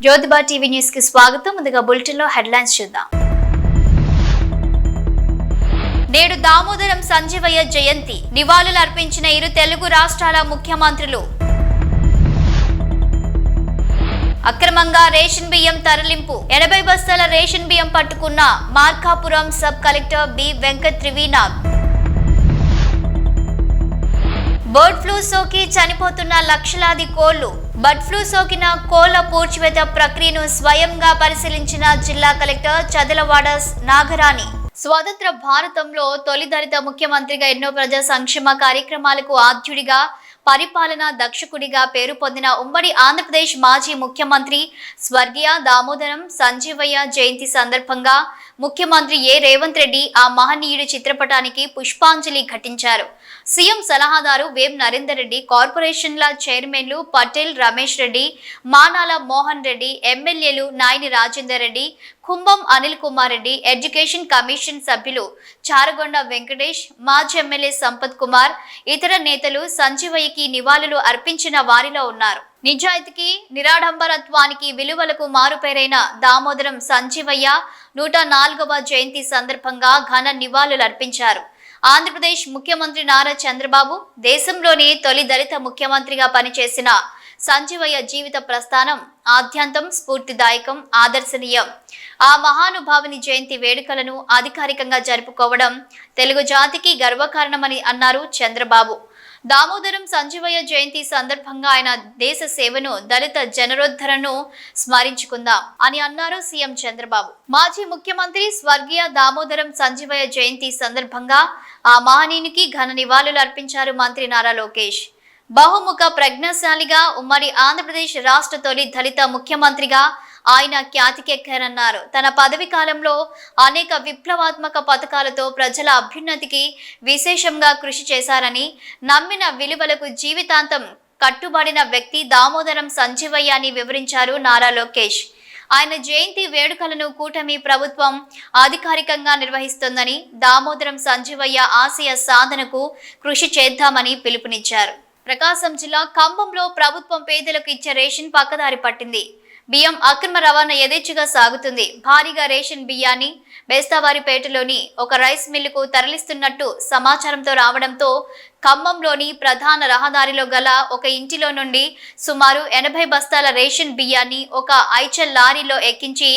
Jyotiba TV news కి స్వాగతం. ముందుగా బులెటిన్ లో హెడ్లైన్స్ చూద్దాం. నేడు దామోదరం సంజీవయ్య జయంతి. నివాళులు అర్పించిన ఇరు తెలుగు రాష్ట్రాల ముఖ్యమంత్రులు. అక్రమంగా రేషన్ బియ్యం తరలింపు. 80 బస్తాల రేషన్ బియ్యం పట్టుకున్న Markapuram sub collector B Venkat Trivinag. Bird flu సోకి చనిపోతున్న లక్షలాది కోళ్లు. బర్డ్ ఫ్లూ సోకిన కోళ్ల పూడ్చివేత ప్రక్రియను స్వయంగా పరిశీలించిన జిల్లా కలెక్టర్ చదలవాడ నాగరాణి. స్వతంత్ర భారతంలో తొలి దళిత ముఖ్యమంత్రిగా ఎన్నో ప్రజా సంక్షేమ కార్యక్రమాలకు ఆద్యుడిగా, పరిపాలనా దక్షకుడిగా పేరు పొందిన ఉమ్మడి ఆంధ్రప్రదేశ్ మాజీ ముఖ్యమంత్రి స్వర్గీయ దామోదరం సంజీవయ్య జయంతి సందర్భంగా ముఖ్యమంత్రి రేవంత్ రెడ్డి ఆ మహనీయుడి చిత్రపటానికి పుష్పాంజలి ఘటించారు. సీఎం సలహాదారు వేం నరేందర్ రెడ్డి, కార్పొరేషన్ల చైర్మన్లు పటేల్ రమేష్ రెడ్డి, మానాల మోహన్ రెడ్డి, ఎమ్మెల్యేలు నాయని రాజేందర్ రెడ్డి, కుంభం అనిల్ కుమార్ రెడ్డి, ఎడ్యుకేషన్ కమిషన్ సభ్యులు చారగొండ వెంకటేష్, మాజీ ఎమ్మెల్యే సంపత్ కుమార్, ఇతర నేతలు సంజీవయ్యకి నివాళులు అర్పించిన వారిలో ఉన్నారు. నిజాయితీకి, నిరాడంబరత్వానికి, విలువలకు మారుపేరైన దామోదరం సంజీవయ్య 104వ జయంతి సందర్భంగా ఘన నివాళులు అర్పించారు. ఆంధ్రప్రదేశ్ ముఖ్యమంత్రి నారా చంద్రబాబు, దేశంలోని తొలి దళిత ముఖ్యమంత్రిగా పనిచేసిన సంజీవయ్య జీవిత ప్రస్థానం ఆద్యంతం స్ఫూర్తిదాయకం, ఆదర్శనీయం. ఆ మహానుభావుని జయంతి వేడుకలను అధికారికంగా జరుపుకోవడం తెలుగు జాతికి గర్వకారణమని అన్నారు చంద్రబాబు. దామోదరం సంజీవయ్య జయంతి సందర్భంగా ఆయన దేశ సేవను, దళిత జనరోద్ధరణను స్మరించుకుందాం అని అన్నారు సీఎం చంద్రబాబు. మాజీ ముఖ్యమంత్రి స్వర్గీయ దామోదరం సంజీవయ్య జయంతి సందర్భంగా ఆ మహనీయునికి ఘన నివాళులు అర్పించారు మంత్రి నారా లోకేష్. బహుముఖ ప్రజ్ఞాశాలిగా, ఉమ్మడి ఆంధ్రప్రదేశ్ రాష్ట్ర తొలి దళిత ముఖ్యమంత్రిగా ఆయన ఖ్యాతికెక్కారన్నారు. తన పదవి కాలంలో అనేక విప్లవాత్మక పథకాలతో ప్రజల అభ్యున్నతికి విశేషంగా కృషి చేశారని, నమ్మిన విలువలకు జీవితాంతం కట్టుబడిన వ్యక్తి దామోదరం సంజీవయ్య అని వివరించారు నారా లోకేష్. ఆయన జయంతి వేడుకలను కూటమి ప్రభుత్వం అధికారికంగా నిర్వహిస్తోందని, దామోదరం సంజీవయ్య ఆశయ సాధనకు కృషి చేద్దామని పిలుపునిచ్చారు. ప్రకాశం జిల్లా ఖమ్మంలో ప్రభుత్వం పేదలకు ఇచ్చే రేషన్ పక్కదారి పట్టింది. బియ్యం అక్రమ రవాణా యథేచ్ఛగా సాగుతుంది. భారీగా రేషన్ బియ్యాన్ని బేస్తవారిపేటలోని ఒక రైస్ మిల్లుకు తరలిస్తున్నట్టు సమాచారంతో రావడంతో ఖమ్మంలోని ప్రధాన రహదారిలో గల ఒక ఇంటిలో నుండి సుమారు 80 బస్తాల రేషన్ బియ్యాన్ని ఒక ఐచల్ లారీలో ఎక్కించి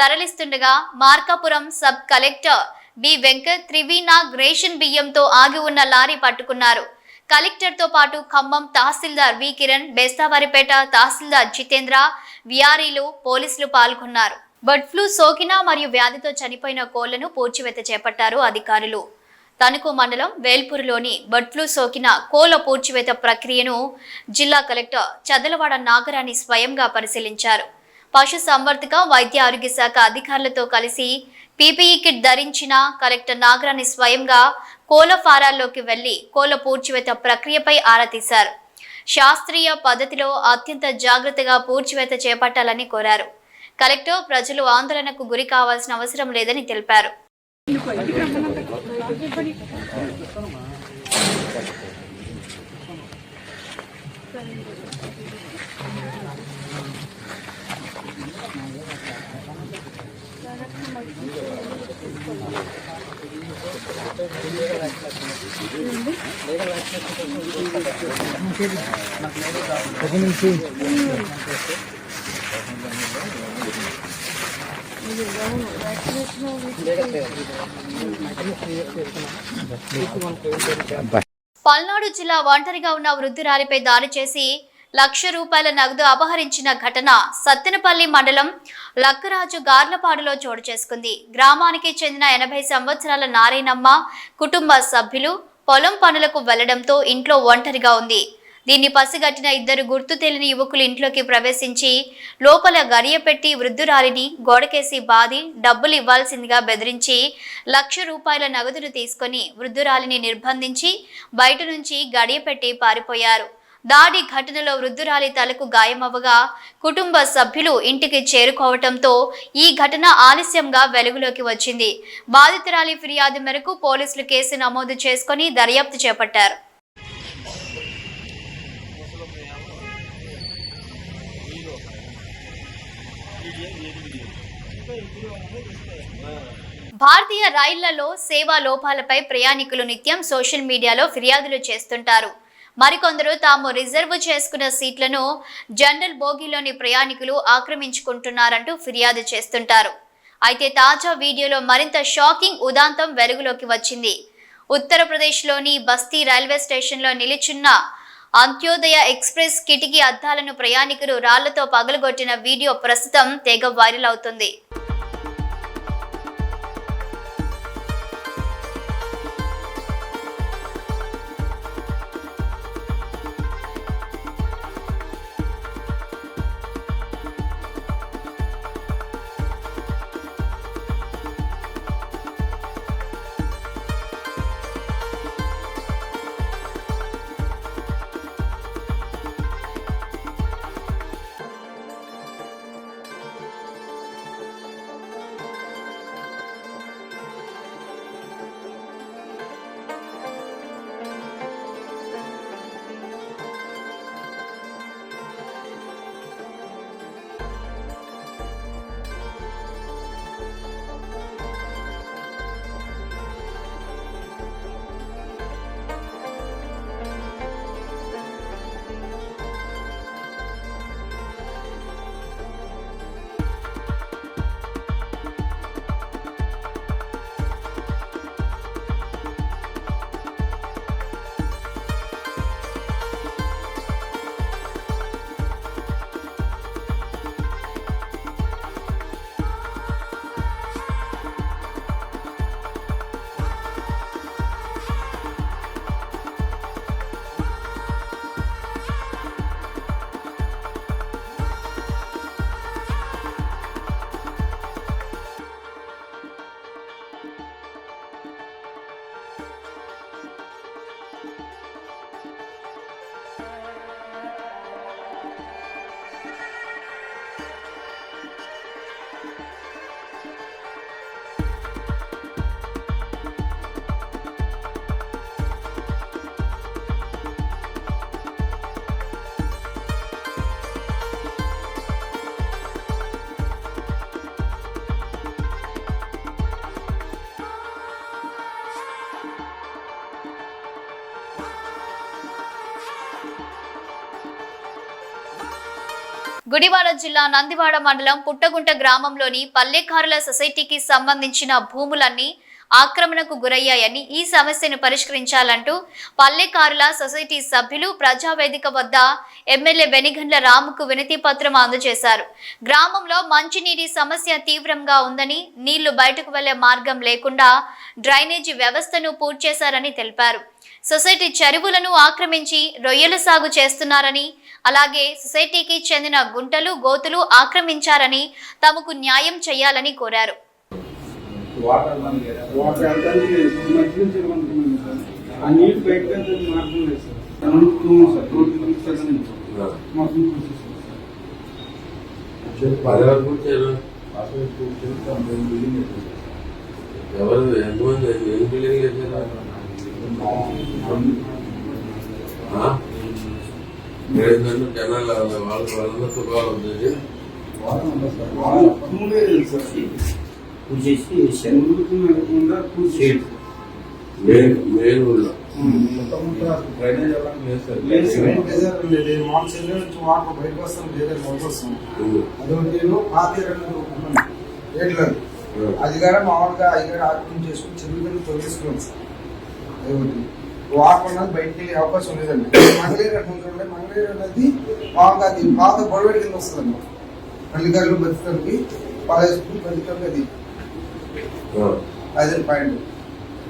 తరలిస్తుండగా Markapuram sub collector B Venkat Trivinag ration బియ్యంతో ఆగి ఉన్న లారీ పట్టుకున్నారు. కలెక్టర్ తో పాటు ఖమ్మం తహసీల్దార్ వి కిరణ్, బేస్తవారిపేట తహసీల్దార్ జితేంద్ర, విఆర్ఈలు, పోలీసులు పాల్గొన్నారు. బర్డ్ ఫ్లూ సోకిన మరియు వ్యాధితో చనిపోయిన కోళ్లను పూడ్చివేత చేపట్టారు అధికారులు. తణుకు మండలం వేల్పూరులోని బర్డ్ ఫ్లూ సోకిన కోళ్ల పూడ్చివేత ప్రక్రియను జిల్లా కలెక్టర్ చదలవాడ నాగరాణి స్వయంగా పరిశీలించారు. పశు సంవర్ధక, వైద్య ఆరోగ్య శాఖ అధికారులతో కలిసి పీపీఈ కిట్ ధరించిన కలెక్టర్ నాగరాణి స్వయంగా కోళ్ల ఫారాల్లోకి వెళ్లి కోళ్ల పూడ్చివేత ప్రక్రియపై ఆరా తీశారు. శాస్త్రీయ పద్ధతిలో అత్యంత జాగ్రత్తగా పూడ్చివేత చేపట్టాలని కోరారు. కలెక్టర్ ప్రజలు ఆందోళనకు గురి కావాల్సిన అవసరం లేదని తెలిపారు. పల్నాడు జిల్లా ఒంటరిగా ఉన్న వృద్ధురాలిపై దాడి చేసి ₹1,00,000 నగదు అపహరించిన ఘటన సత్తెనపల్లి మండలం లక్కరాజు గార్లపాడులో చోటు చేసుకుంది. గ్రామానికి చెందిన 80 సంవత్సరాల నారాయణమ్మ కుటుంబ సభ్యులు పొలం పనులకు వెళ్లడంతో ఇంట్లో ఒంటరిగా ఉంది. దీన్ని పసిగట్టిన 2 గుర్తు తెలియని యువకులు ఇంట్లోకి ప్రవేశించి లోపల గడియపెట్టి వృద్ధురాలిని గోడకేసి బాది డబ్బులు ఇవ్వాల్సిందిగా బెదిరించి ₹1,00,000 నగదును తీసుకుని వృద్ధురాలిని నిర్బంధించి బయట నుంచి గడియపెట్టి పారిపోయారు. దాడి ఘటనలో వృద్ధురాలి తలకు గాయమవ్వగా కుటుంబ సభ్యులు ఇంటికి చేరుకోవడంతో ఈ ఘటన ఆలస్యంగా వెలుగులోకి వచ్చింది. బాధితురాలి ఫిర్యాదు మేరకు పోలీసులు కేసు నమోదు చేసుకుని దర్యాప్తు చేపట్టారు. భారతీయ రైళ్లలో సేవా లోపాలపై ప్రయాణికులు నిత్యం సోషల్ మీడియాలో ఫిర్యాదులు చేస్తుంటారు. మరికొందరు తాము రిజర్వ్ చేసుకున్న సీట్లను జనరల్ బోగీలోని ప్రయాణికులు ఆక్రమించుకుంటున్నారంటూ ఫిర్యాదు చేస్తుంటారు. అయితే తాజా వీడియోలో మరింత షాకింగ్ ఉదాంతం వెలుగులోకి వచ్చింది. ఉత్తరప్రదేశ్లోని బస్తీ రైల్వే స్టేషన్లో నిలిచున్న అంత్యోదయ ఎక్స్ప్రెస్ కిటికీ అద్దాలను ప్రయాణికులు రాళ్లతో పగలగొట్టిన వీడియో ప్రస్తుతం తెగ వైరల్ అవుతుంది. గుడివాడ జిల్లా నందివాడ మండలం పుట్టగుంట గ్రామంలోని పల్లెకారుల సొసైటీకి సంబంధించిన భూములన్నీ ఆక్రమణకు గురయ్యాయని, ఈ సమస్యను పరిష్కరించాలంటూ పల్లెకారుల సొసైటీ సభ్యులు ప్రజావేదిక వద్ద ఎమ్మెల్యే వెనిగండ్ల రాముకు వినతి పత్రం అందజేశారు. గ్రామంలో మంచినీటి సమస్య తీవ్రంగా ఉందని, నీళ్లు బయటకు వెళ్లే మార్గం లేకుండా డ్రైనేజీ వ్యవస్థను పూర్తి చేశారని తెలిపారు. సొసైటీ చెరువులను ఆక్రమించి రొయ్యల సాగు చేస్తున్నారని, అలాగే సొసైటీకి చెందిన గుంటలు గోతులు ఆక్రమించారని తమకు న్యాయం చేయాలని కోరారు. జనాలు వాళ్ళతో బాగుంది అది కూడా మామూలుగా ఇక్కడ ఆక్రమణ చేసుకుని చెరువులను తొలగిస్తున్నాం సార్. అదొకటి వాటర్ అనేది బయటకు వెళ్ళే అవకాశం లేదండి. మంగళగిరి ఉంటుండే మంగళగిరి అనేది మామూలుగా అది పాత గొడవడి కింద వస్తుందండి. పల్లికారులు బతికి 10 అది అదే పాయింట్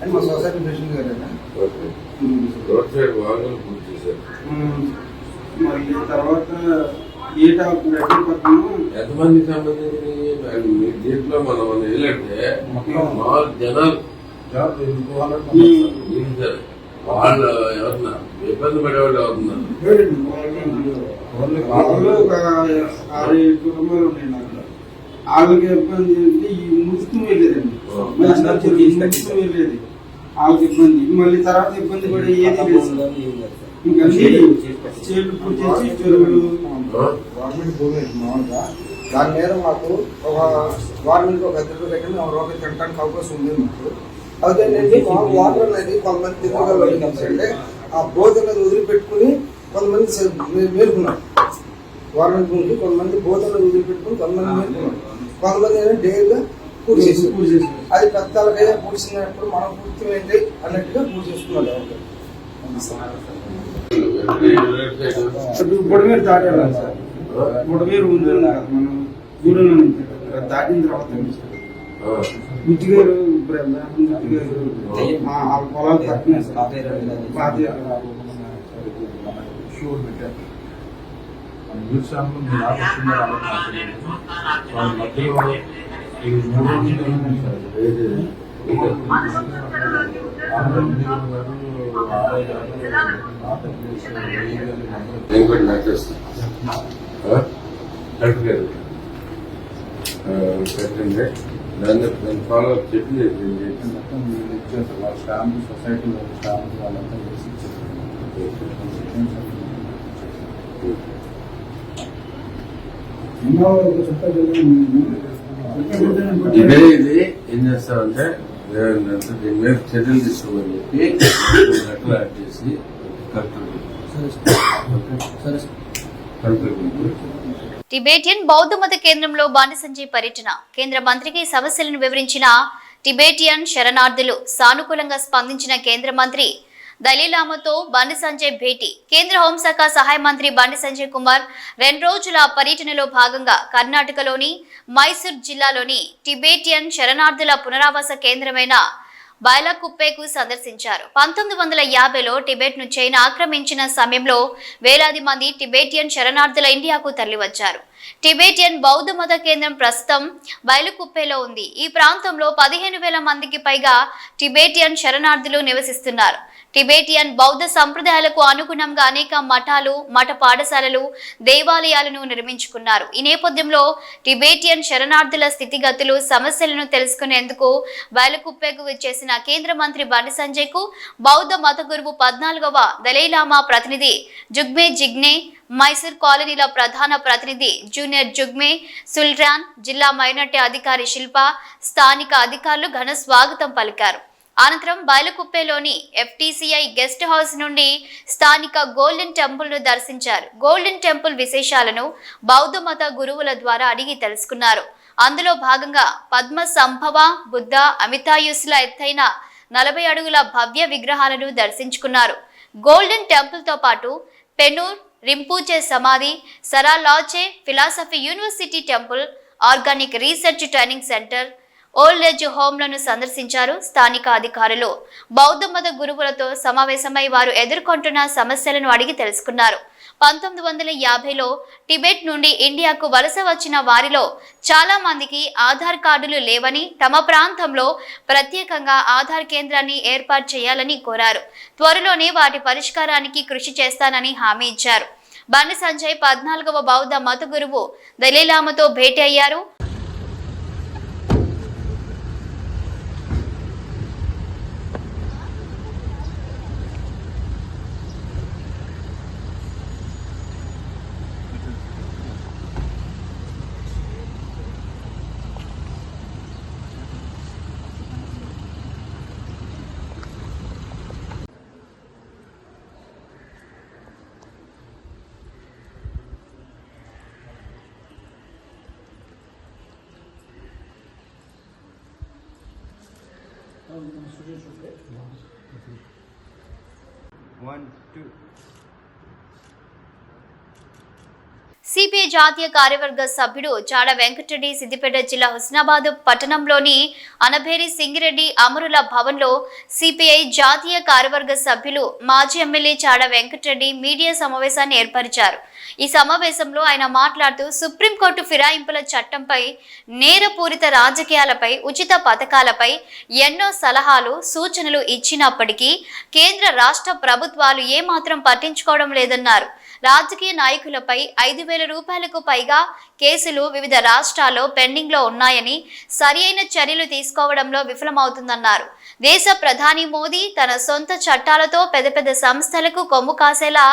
అని మా సొసైటీ ప్రెసిడెంట్ గారేనా. మరి తర్వాత ఎంతమంది సంబంధించి దీంట్లో మనం వెళ్ళంటే జనాలు వాళ్ళు ఎవరన్నా ఇబ్బంది పడేవాళ్ళు ఎవరున్నారు? ఒక 6-7 కుటుంబాలు ఉన్నాయి నాకు. వాళ్ళకి ఇబ్బంది అంటే ఈ ముసుకు వెళ్ళేదండి, ముసుకు వెళ్ళేది వాళ్ళకి ఇబ్బంది. మళ్ళీ తర్వాత ఇబ్బంది పడే ఏది లేదు. ఇంకా చేతులు పూర్తి చేసి చెరువులు గవర్నమెంట్ భూమి మామూలుగా దాని మీద మాకు ఒక వారానికి ఒక 10 రూపాయలు మేము రూపాయలు తినడానికి అవకాశం ఉంది మాకు. అయితే నేను వాటర్ అనేది కొంతమంది తిరగలంటే ఆ బోధ అనేది వదిలిపెట్టుకుని కొంతమంది మేలుకున్నారు. వారానికి ముందు కొంతమంది బోధనలు వదిలిపెట్టుకుని కొంతమంది మేలుకున్నారు. కొంతమంది ఏంటంటే డైరీగా పూజ చేసి అది పెద్దలకైనా పూడ్చినప్పుడు మనం పూర్తి ఏంటి అన్నట్టుగా పూజ చేసుకున్నాడు. బుడమేరు దాటాలి సార్. బుడమేరు ఉంది మనం గూడెం దాటిన తర్వాత గుత్తిగారు పొలాలు పట్టినాయి సార్. పెట్టండి దాన్ని ఫాలో అప్ చెప్పింది స్టాంప్ సొసైటీలో స్టాంప్ వాళ్ళంతా చేసి ఇదే ఇది ఏం చేస్తామంటే దీని మీద చర్యలు తీసుకోమని చెప్పి లెటర్ యాడ్ చేసి టిబేటియన్ బౌద్ధ మత కేంద్రంలో బండి సంజయ్ పర్యటన. కేంద్ర మంత్రికి సమస్యలను వివరించిన టిబేటియన్ శరణార్థులు. సానుకూలంగా స్పందించిన కేంద్ర మంత్రి దలీలామాతో బండి సంజయ్ భేటీ. కేంద్ర హోంశాఖ సహాయ మంత్రి బండి సంజయ్ కుమార్ 2 రోజుల పర్యటనలో భాగంగా కర్ణాటకలోని మైసూర్ జిల్లాలోని టిబేటియన్ శరణార్థుల పునరావాస కేంద్రమైన బైలాకుప్పెకు సందర్శించారు. 1950లో టిబెట్ ను చైనా ఆక్రమించిన సమయంలో వేలాది మంది టిబేటియన్ శరణార్థుల ఇండియాకు తరలివచ్చారు. టిబేటియన్ బౌద్ధ మత కేంద్రం ప్రస్తుతం బైలాకుప్పెలో ఉంది. ఈ ప్రాంతంలో 15,000 మందికి పైగా టిబేటియన్ శరణార్థులు నివసిస్తున్నారు. టిబేటియన్ బౌద్ధ సంప్రదాయాలకు అనుగుణంగా అనేక మఠాలు, మఠ పాఠశాలలు, దేవాలయాలను నిర్మించుకున్నారు. ఈ నేపథ్యంలో టిబేటియన్ శరణార్థుల స్థితిగతులు, సమస్యలను తెలుసుకునేందుకు బైలాకుప్పెకు విచ్చేసిన కేంద్ర మంత్రి బండి సంజయ్ కు బౌద్ధ మత గురువు 14వ దలైలామా ప్రతినిధి జుగ్మే జిగ్నే, మైసూర్ కాలనీల ప్రధాన ప్రతినిధి జూనియర్ జుగ్మే సుల్రాన్, జిల్లా మైనార్టీ అధికారి శిల్ప, స్థానిక అధికారులు ఘన స్వాగతం పలికారు. అనంతరం బైలాకుప్పెలోని FTCI గెస్ట్ హౌస్ నుండి స్థానిక గోల్డెన్ టెంపుల్ ను దర్శించారు. గోల్డెన్ టెంపుల్ విశేషాలను బౌద్ధ మత గురువుల ద్వారా అడిగి తెలుసుకున్నారు. అందులో భాగంగా పద్మ సంభవ, బుద్ధ, అమితాయుస్ల ఎత్తైన 40 అడుగుల భవ్య విగ్రహాలను దర్శించుకున్నారు. గోల్డెన్ టెంపుల్ తో పాటు పెనూర్ రింపూచే సమాధి, సరాలాచే philosophy university temple, organic research training center, old age హోమ్లను సందర్శించారు స్థానిక అధికారులు. బౌద్ధ మత గురువులతో సమావేశమై వారు ఎదుర్కొంటున్న సమస్యలను అడిగి తెలుసుకున్నారు. 1950లో టిబెట్ నుండి ఇండియాకు వలస వచ్చిన వారిలో చాలా మందికి ఆధార్ కార్డులు లేవని, తమ ప్రాంతంలో ప్రత్యేకంగా ఆధార్ కేంద్రాన్ని ఏర్పాటు చేయాలని కోరారు. త్వరలోనే వాటి పరిష్కారానికి కృషి చేస్తానని హామీ ఇచ్చారు. బండి సంజయ్ 14వ బౌద్ధ మత గురువు దలైలామాతో భేటీ అయ్యారు. సిపిఐ జాతీయ కార్యవర్గ సభ్యుడు చాడ వెంకటరెడ్డి సిద్దిపేట జిల్లా హుస్నాబాద్ పట్టణంలోని అనభేరి సింగిరెడ్డి అమరుల భవన్లో సిపిఐ జాతీయ కార్యవర్గ సభ్యులు మాజీ ఎమ్మెల్యే చాడ వెంకటరెడ్డి మీడియా సమావేశాన్ని ఏర్పరిచారు. ఈ సమావేశంలో ఆయన మాట్లాడుతూ సుప్రీంకోర్టు ఫిరాయింపుల చట్టంపై, నేరపూరిత రాజకీయాలపై, ఉచిత పథకాలపై ఎన్నో సలహాలు, సూచనలు ఇచ్చినప్పటికీ కేంద్ర రాష్ట్ర ప్రభుత్వాలు ఏమాత్రం పట్టించుకోవడం లేదన్నారు. రాజకీయ నాయకులపై 5,000 రూపాయలకు పైగా కేసులు వివిధ రాష్ట్రాల్లో పెండింగ్ లో ఉన్నాయని, సరియైన చర్యలు తీసుకోవడంలో విఫలమవుతుందన్నారు. దేశ ప్రధాని మోదీ తన సొంత చట్టాలతో పెద్ద పెద్ద సంస్థలకు కొమ్ము కాసేలా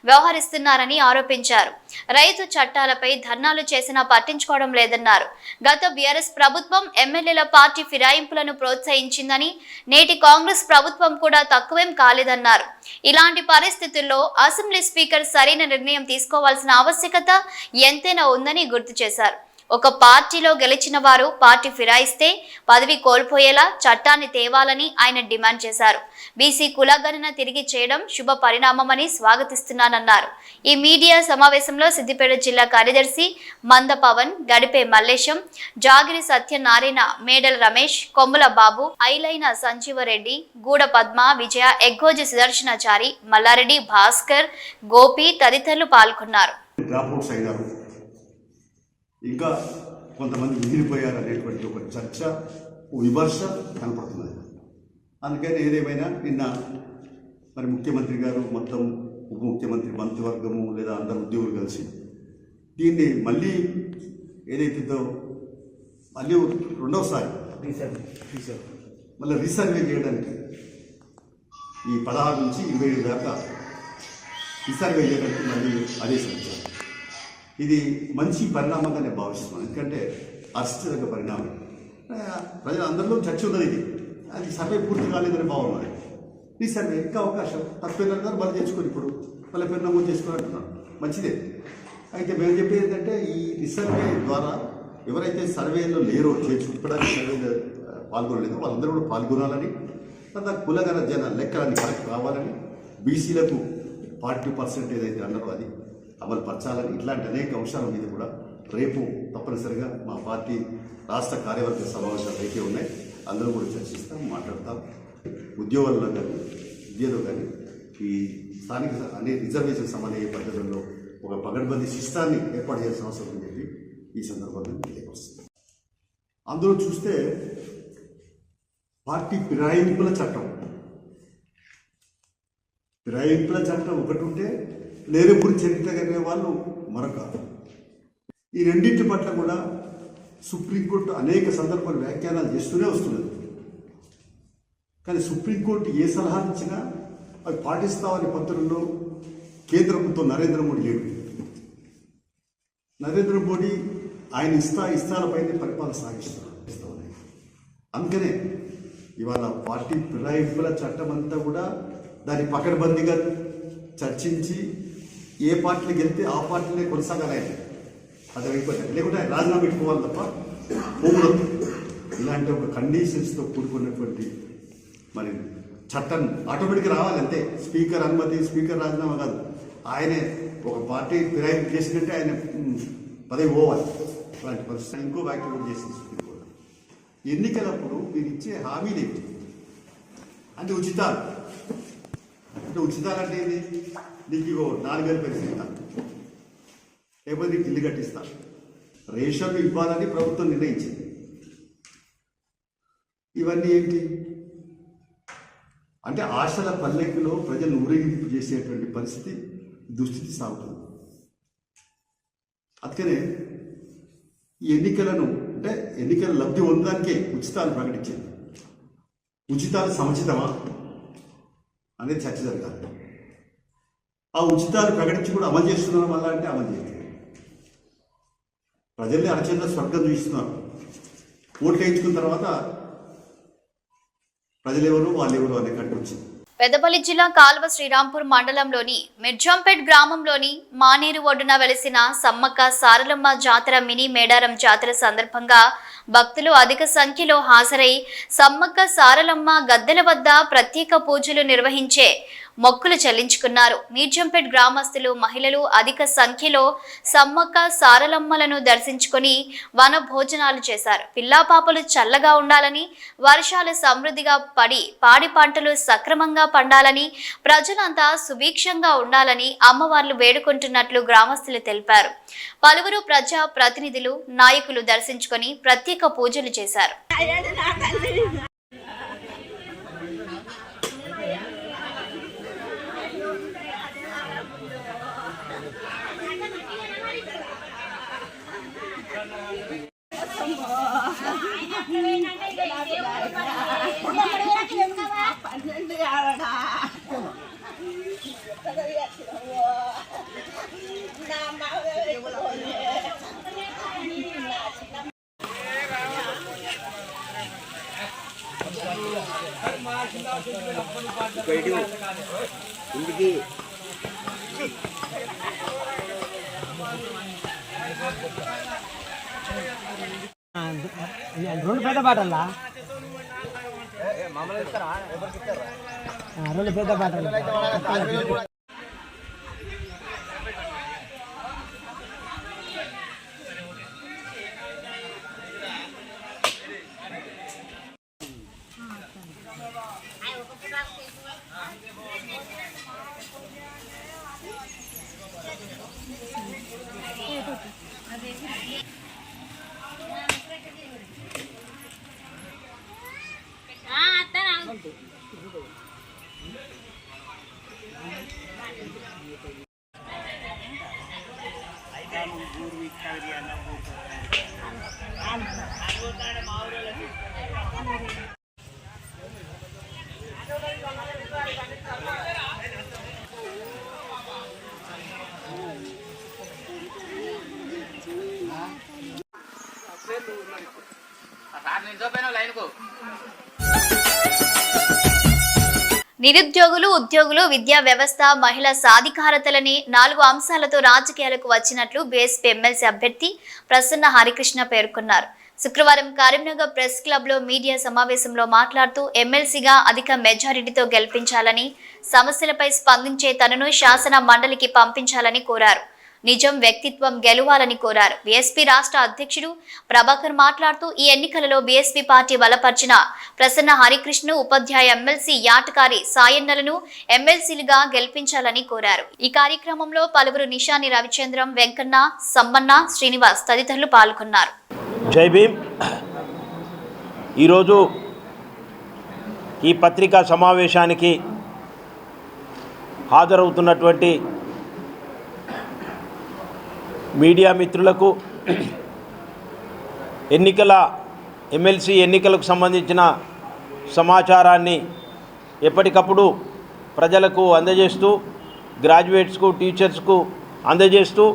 వ్యవహరిస్తున్నారని ఆరోపించారు. రైతు చట్టాలపై ధర్నాలు చేసినా పట్టించుకోవడం లేదన్నారు. గత బీఆర్ఎస్ ప్రభుత్వం ఎమ్మెల్యేల పార్టీ ఫిరాయింపులను ప్రోత్సహించిందని, నేటి కాంగ్రెస్ ప్రభుత్వం కూడా తక్కువేం కాలేదన్నారు. ఇలాంటి పరిస్థితుల్లో అసెంబ్లీ స్పీకర్ సరైన నిర్ణయం తీసుకోవాల్సిన ఆవశ్యకత ఎంతైనా ఉందని గుర్తు చేశారు. ఒక పార్టీలో గెలిచిన వారు పార్టీ ఫిరాయిస్తే పదవి కోల్పోయేలా చట్టాన్ని తేవాలని ఆయన డిమాండ్ చేశారు. బీసీ కులగణన తిరిగి చేయడం శుభ పరిణామమని స్వాగతిస్తున్నానన్నారు. ఈ మీడియా సమావేశంలో సిద్దిపేట జిల్లా కార్యదర్శి మంద పవన్, గడిపే మల్లేశం, జాగిరి సత్యనారాయణ, మేడల రమేష్, కొమ్ముల బాబు, ఐలైన సంజీవరెడ్డి, గూడ పద్మ, విజయ, ఎగ్గోజి సుదర్శనాచారి, మల్లారెడ్డి, భాస్కర్, గోపి తదితరులు పాల్గొన్నారు. ఇంకా కొంతమంది మిగిలిపోయారు అనేటువంటి ఒక చర్చ, విమర్శ కనపడుతున్నది. అందుకని ఏదేమైనా నిన్న మరి ముఖ్యమంత్రి గారు మొత్తం ఉప ముఖ్యమంత్రి మంత్రివర్గము లేదా అందరు ఉద్యోగులు కలిసి దీన్ని మళ్ళీ ఏదైతుందో మళ్ళీ రెండవసారి మళ్ళీ రీసర్వే చేయడానికి ఈ 16 నుంచి 27 దాకా రీసర్వే చేయడానికి మళ్ళీ ఆదేశించారు. ఇది మంచి పరిణామంగా నేను భావిస్తున్నాను. ఎందుకంటే హర్షించదగ్గ పరిణామం. ప్రజలందరిలో చర్చ ఉన్నది. ఇది అది సర్వే పూర్తి కాలేదని బాగున్నది. ఈ సర్వే ఇంకా అవకాశం తప్పేదన్నారు మళ్ళీ తెచ్చుకొని ఇప్పుడు మళ్ళీ పేరు నమోదు చేసుకుని అంటున్నాను. మంచిదే. అయితే మేము చెప్పేది ఏంటంటే ఈ రీసర్వే ద్వారా ఎవరైతే సర్వేలో లేరో ఇప్పటికీ సర్వేలో పాల్గొనలేదో వాళ్ళందరూ కూడా పాల్గొనాలని, తర్వాత కులగణ జన లెక్కలన్నీ కరెక్ట్ కావాలని, బీసీలకు 40% ఏదైతే అన్నారో అది అమలు పరచాలని, ఇట్లాంటి అనేక అంశాల మీద కూడా రేపు తప్పనిసరిగా మా పార్టీ రాష్ట్ర కార్యవర్గ సమావేశాలు అయితే ఉన్నాయి. అందరూ కూడా చర్చిస్తాం, మాట్లాడతాం. ఉద్యోగాల్లో కానీ విద్యలో కానీ ఈ స్థానిక అనే రిజర్వేషన్ సమన్వయ పద్ధతుల్లో ఒక పగడ్బందీ సిస్టాన్ని ఏర్పాటు చేయాల్సిన అవసరం అని చెప్పి ఈ సందర్భంగా తెలియపరుస్తుంది. అందులో చూస్తే పార్టీ ఫిరాయింపుల చట్టం ఒకటి ఉంటే లేనప్పుడు చరిత్ర కలిగే వాళ్ళు మరొక. ఈ రెండింటి పట్ల కూడా సుప్రీంకోర్టు అనేక సందర్భాలు వ్యాఖ్యానాలు చేస్తూనే వస్తున్నది. కానీ సుప్రీంకోర్టు ఏ సలహా ఇచ్చినా అవి పాటిస్తామని పత్రంలో కేంద్ర ప్రభుత్వం నరేంద్ర మోడీ లేడు. నరేంద్ర మోడీ ఆయన ఇష్టాలపైనే పరిపాలన సాగిస్తున్నాడు. అందుకనే ఇవాళ పార్టీ ఫిరాయింపుల చట్టం అంతా కూడా దాన్ని పకడ్బందీగా చర్చించి ఏ పార్టీలు గెలితే ఆ పార్టీలే కొనసాగాలి. అది అయిపోయింది. లేకుంటే రాజీనామా పెట్టుకోవాలి తప్ప పోకూడదు. ఇలాంటి ఒక కండిషన్స్తో కూడుకున్నటువంటి మరి చట్టం ఆటోమేటిక్గా రావాలి. అంతే. స్పీకర్ అనుమతి, స్పీకర్ రాజీనామా కాదు. ఆయనే ఒక పార్టీ ఫిరాయింపు చేసినట్టే ఆయన పదవి పోవాలి. అలాంటి పరిస్థితి ఇంకో వ్యాఖ్య కూడా చేసింది సుప్రీంకోర్టు. ఎన్నికలప్పుడు మీరు ఇచ్చే హామీలు ఏంటి అంటే ఉచితాలు. అంటే ఉచితాలు అంటే ఏంటి? నీకు 4,000 పెరిగిస్తా, లేకపోతే నీకు ఇల్లు కట్టిస్తా, రేషన్ ఇవ్వాలని ప్రభుత్వం నిర్ణయించింది. ఇవన్నీ ఏంటి అంటే ఆశల పల్లెకులో ప్రజలను ఊరేగింపు చేసేటువంటి పరిస్థితి, దుస్థితి సాగుతుంది. అందుకనే ఈ ఎన్నికలను అంటే ఎన్నికల లబ్ధి పొందడానికే ఉచితాలు ప్రకటించింది. ఉచితాలు సముచితమా అనేది చర్చ జరగాలి. ఆ ఉచితాలు ప్రకటించి కూడా అమలు చేస్తున్నాం వల్ల అంటే అమలు చేయలేదు. ప్రజల్ని అరచేత స్వర్గం చూపిస్తున్నారు. ఓట్లు వేయించుకున్న తర్వాత ప్రజలెవరు వాళ్ళెవరు అనే కట్టు వచ్చింది. పెద్దపల్లి జిల్లా కాల్వ శ్రీరాంపూర్ మండలంలోని మిర్జాంపేట్ గ్రామంలోని మానేరు ఒడ్డున వెలిసిన సమ్మక్క సారలమ్మ జాతర మినీ మేడారం జాతర సందర్భంగా భక్తులు అధిక సంఖ్యలో హాజరై సమ్మక్క సారలమ్మ గద్దెల వద్ద ప్రత్యేక పూజలు నిర్వహించే మొక్కులు చెల్లించుకున్నారు. మీర్జంపేట్ గ్రామస్తులు, మహిళలు అధిక సంఖ్యలో సమ్మక్క సారలమ్మలను దర్శించుకొని వన భోజనాలు చేశారు. పిల్లాపాపలు చల్లగా ఉండాలని, వర్షాలు సమృద్ధిగా పడి పాడి పంటలు సక్రమంగా పండాలని, ప్రజలంతా సుభిక్షంగా ఉండాలని అమ్మవార్లు వేడుకుంటున్నట్లు గ్రామస్తులు తెలిపారు. పలువురు ప్రజా ప్రతినిధులు, నాయకులు దర్శించుకొని ప్రత్యేక పూజలు చేశారు. Nama రెండు పెద్ద బాటల్లా రెండు పెద్ద బాటలు నిరుద్యోగులు, ఉద్యోగులు, విద్యా వ్యవస్థ, మహిళా సాధికారతలని 4 అంశాలతో రాజకీయాలకు వచ్చినట్లు బీఎస్పీ ఎమ్మెల్సీ అభ్యర్థి ప్రసన్న హరికృష్ణ పేర్కొన్నారు. శుక్రవారం కరీంనగర్ ప్రెస్ క్లబ్ లో మీడియా సమావేశంలో మాట్లాడుతూ ఎమ్మెల్సీగా అధిక మెజారిటీతో గెలిపించాలని, సమస్యలపై స్పందించే తనను శాసన మండలికి పంపించాలని కోరారు. నిజం వ్యక్తిత్వం గెలవాలని కోరారు. బీఎస్పీ రాష్ట్ర అధ్యక్షుడు ప్రభాకర్ మాట్లాడుతూ ఈ ఎన్నికలలో బీఎస్పీ పార్టీ బలపరిచిన ప్రసన్న హరికృష్ణ, ఉపాధ్యాయ ఎమ్మెల్సీ యాటకారి సాయన్నలను ఎమ్మెల్సీలుగా గెలిపించాలని కోరారు. ఈ కార్యక్రమంలో పలువురు నిషాని రవిచంద్రం, వెంకన్న, సమ్మన్న, శ్రీనివాస్ తదితరులు పాల్గొన్నారు. జై భీమ్. ఈరోజు ఈ పత్రికా సమావేశానికి హాజరవుతున్నటువంటి మీడియా మిత్రులకు, ఎమ్మెల్సీ ఎన్నికలకు సంబంధించిన సమాచారాన్ని ఎప్పటికప్పుడు ప్రజలకు అందజేస్తూ, గ్రాడ్యుయేట్స్కు, టీచర్స్కు అందజేస్తూ,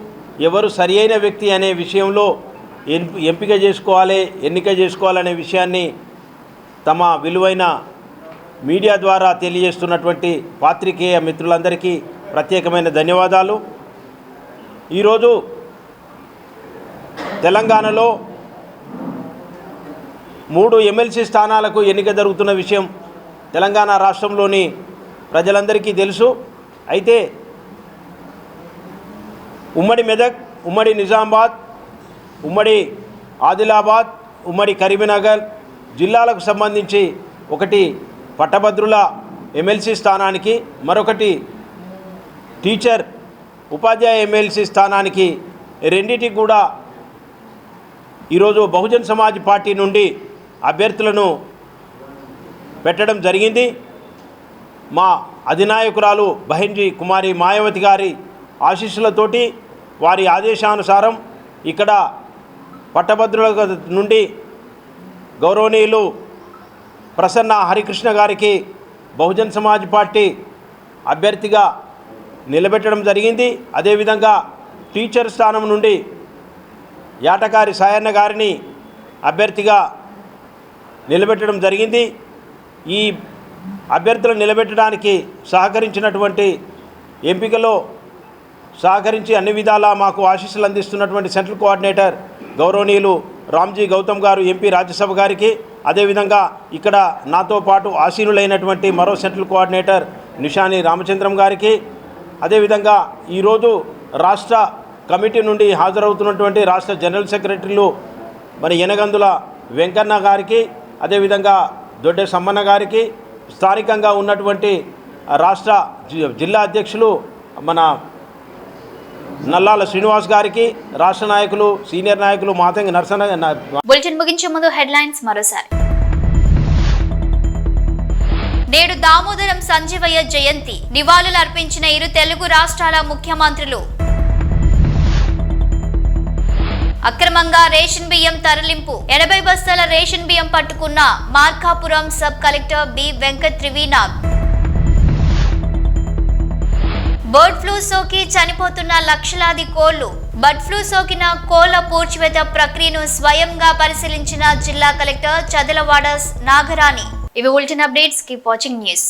ఎవరు సరి అయిన వ్యక్తి అనే విషయంలో ఎంపిక చేసుకోవాలి, ఎన్నిక చేసుకోవాలనే విషయాన్ని తమ విలువైన మీడియా ద్వారా తెలియజేస్తున్నటువంటి పాత్రికేయ మిత్రులందరికీ ప్రత్యేకమైన ధన్యవాదాలు. ఈరోజు తెలంగాణలో 3 ఎమ్మెల్సీ స్థానాలకు ఎన్నిక జరుగుతున్న విషయం తెలంగాణ రాష్ట్రంలోని ప్రజలందరికీ తెలుసు. అయితే ఉమ్మడి మెదక్, ఉమ్మడి నిజామాబాద్, ఉమ్మడి ఆదిలాబాద్, ఉమ్మడి కరీంనగర్ జిల్లాలకు సంబంధించి ఒకటి పట్టభద్రుల ఎమ్మెల్సీ స్థానానికి, మరొకటి టీచర్ ఉపాధ్యాయ ఎమ్మెల్సీ స్థానానికి, రెండింటికి కూడా ఈరోజు బహుజన్ సమాజ్ పార్టీ నుండి అభ్యర్థులను పెట్టడం జరిగింది. మా అధినాయకురాలు బహింజీ కుమారి మాయావతి గారి ఆశీస్సులతోటి, వారి ఆదేశానుసారం ఇక్కడ పట్టభద్రుల నుండి గౌరవనీయులు ప్రసన్న హరికృష్ణ గారికి బహుజన్ సమాజ్ పార్టీ అభ్యర్థిగా నిలబెట్టడం జరిగింది. అదేవిధంగా టీచర్ స్థానం నుండి యాటకారి సాయన్న గారిని అభ్యర్థిగా నిలబెట్టడం జరిగింది. ఈ అభ్యర్థులను నిలబెట్టడానికి సహకరించినటువంటి, ఎంపికలో సహకరించి అన్ని విధాలా మాకు ఆశీస్సులు అందిస్తున్నటువంటి సెంట్రల్ కోఆర్డినేటర్ గౌరవనీయులు రామ్జీ గౌతమ్ గారు, ఎంపీ రాజ్యసభ గారికి, అదేవిధంగా ఇక్కడ నాతో పాటు ఆసీనులైనటువంటి మరో సెంట్రల్ కోఆర్డినేటర్ నిషాని రామచంద్రం గారికి, అదేవిధంగా ఈరోజు రాష్ట్ర కమిటీ నుండి హాజరవుతున్నటువంటి రాష్ట్ర జనరల్ సెక్రటరీలు మరి యనగందుల వెంకన్న గారికి, అదేవిధంగా దొడ్డే సమ్మన్న గారికి, స్థానికంగా ఉన్నటువంటి రాష్ట్ర జిల్లా అధ్యక్షులు మన నల్లాల శ్రీనివాస్ గారికి, రాష్ట్ర నాయకులు, సీనియర్ నాయకులు మాతంగి నరసన్న. బులెటిన్ ముగించే ముందు హెడ్లైన్స్ మరోసారి. నేడు దామోదరం సంజీవయ్య జయంతి, నివాళులు అర్పించిన 2 తెలుగు రాష్ట్రాల ముఖ్యమంత్రులు. అక్రమంగా రేషన్ బియ్యం తరలింపు, 80 బస్తాల రేషన్ బియ్యం పట్టుకున్న Markapuram sub collector B Venkat Trivinag. Bird flu సోకి చనిపోతున్న లక్షలాది కోళ్లు, బర్డ్ ఫ్లూ సోకిన కోళ్ల పూడ్చివేత ప్రక్రియను స్వయంగా పరిశీలించిన జిల్లా కలెక్టర్ చదలవాడ నాగరాణి. ఇవి bulletin updates. Keep watching news.